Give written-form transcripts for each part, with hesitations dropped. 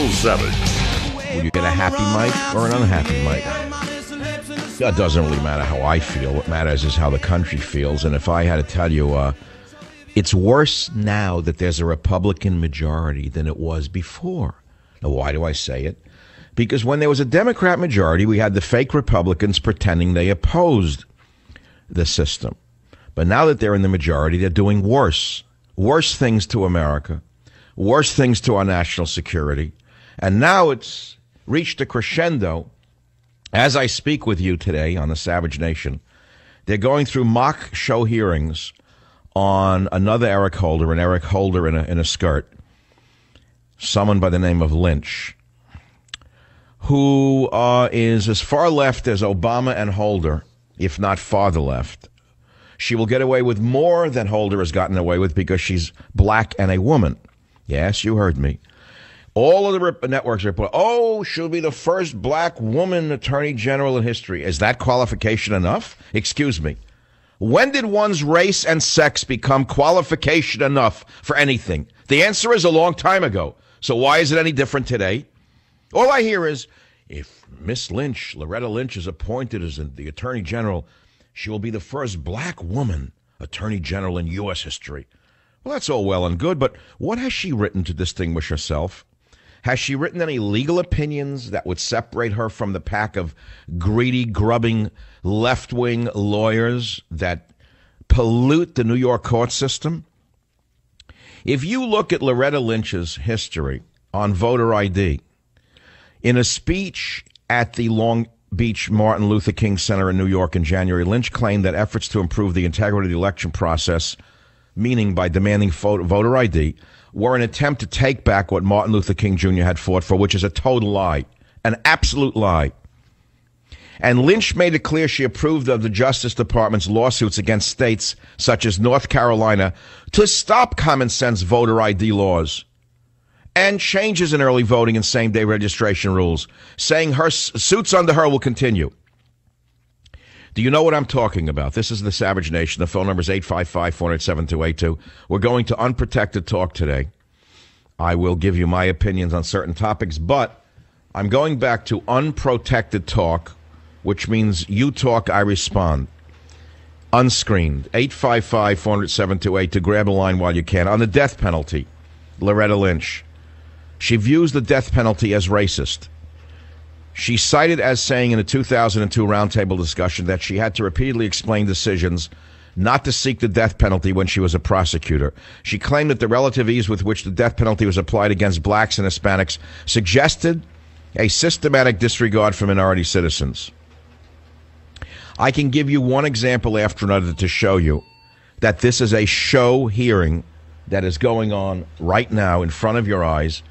7. Will you get a happy mic or an unhappy mic? It doesn't really matter how I feel. What matters is how the country feels. And if I had to tell you, it's worse now that there's a Republican majority than it was before. Now, why do I say it? Because when there was a Democrat majority, we had the fake Republicans pretending they opposed the system. But now that they're in the majority, they're doing worse things to America, worse things to our national security. And now it's reached a crescendo. As I speak with you today on the Savage Nation, they're going through mock show hearings on another Eric Holder, an Eric Holder in a skirt, someone by the name of Lynch, who is as far left as Obama and Holder, if not farther left. She will get away with more than Holder has gotten away with because she's black and a woman. Yes, you heard me. All of the networks report, she'll be the first black woman attorney general in history. Is that qualification enough? Excuse me. When did one's race and sex become qualification enough for anything? The answer is a long time ago. So why is it any different today? All I hear is, if Miss Lynch, Loretta Lynch, is appointed as the attorney general, she will be the first black woman attorney general in U.S. history. Well, that's all well and good, but what has she written to distinguish herself? Has she written any legal opinions that would separate her from the pack of greedy, grubbing, left-wing lawyers that pollute the New York court system? If you look at Loretta Lynch's history on voter ID, in a speech at the Long Beach Martin Luther King Center in New York in January, Lynch claimed that efforts to improve the integrity of the election process, meaning by demanding voter ID, were an attempt to take back what Martin Luther King Jr. had fought for, which is a total lie, an absolute lie. And Lynch made it clear she approved of the Justice Department's lawsuits against states such as North Carolina to stop common sense voter ID laws and changes in early voting and same-day registration rules, saying her suits under her will continue. Do you know what I'm talking about? This is the Savage Nation. The phone number is 855-407-282. We're going to Unprotected Talk today. I will give you my opinions on certain topics, but I'm going back to Unprotected Talk, which means you talk, I respond. Unscreened. 855-407-282. Grab a line while you can. On the death penalty, Loretta Lynch. She views the death penalty as racist. She cited as saying in a 2002 roundtable discussion that she had to repeatedly explain decisions not to seek the death penalty when she was a prosecutor. She claimed that the relative ease with which the death penalty was applied against blacks and Hispanics suggested a systematic disregard for minority citizens. I can give you one example after another to show you that this is a show hearing that is going on right now in front of your eyes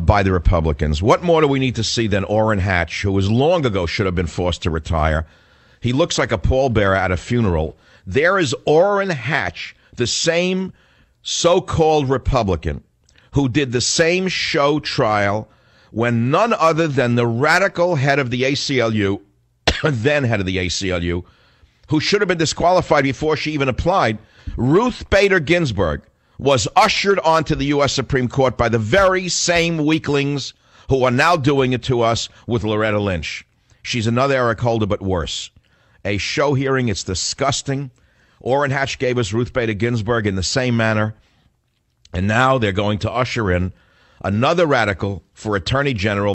by the Republicans. What more do we need to see than Orrin Hatch, who was long ago should have been forced to retire? He looks like a pallbearer at a funeral. There is Orrin Hatch, the same so-called Republican who did the same show trial when none other than the radical head of the ACLU, then head of the ACLU, who should have been disqualified before she even applied, Ruth Bader Ginsburg, was ushered onto the U.S. Supreme Court by the very same weaklings who are now doing it to us with Loretta Lynch. She's another Eric Holder, but worse. A show hearing, it's disgusting. Orrin Hatch gave us Ruth Bader Ginsburg in the same manner, and now they're going to usher in another radical for Attorney General.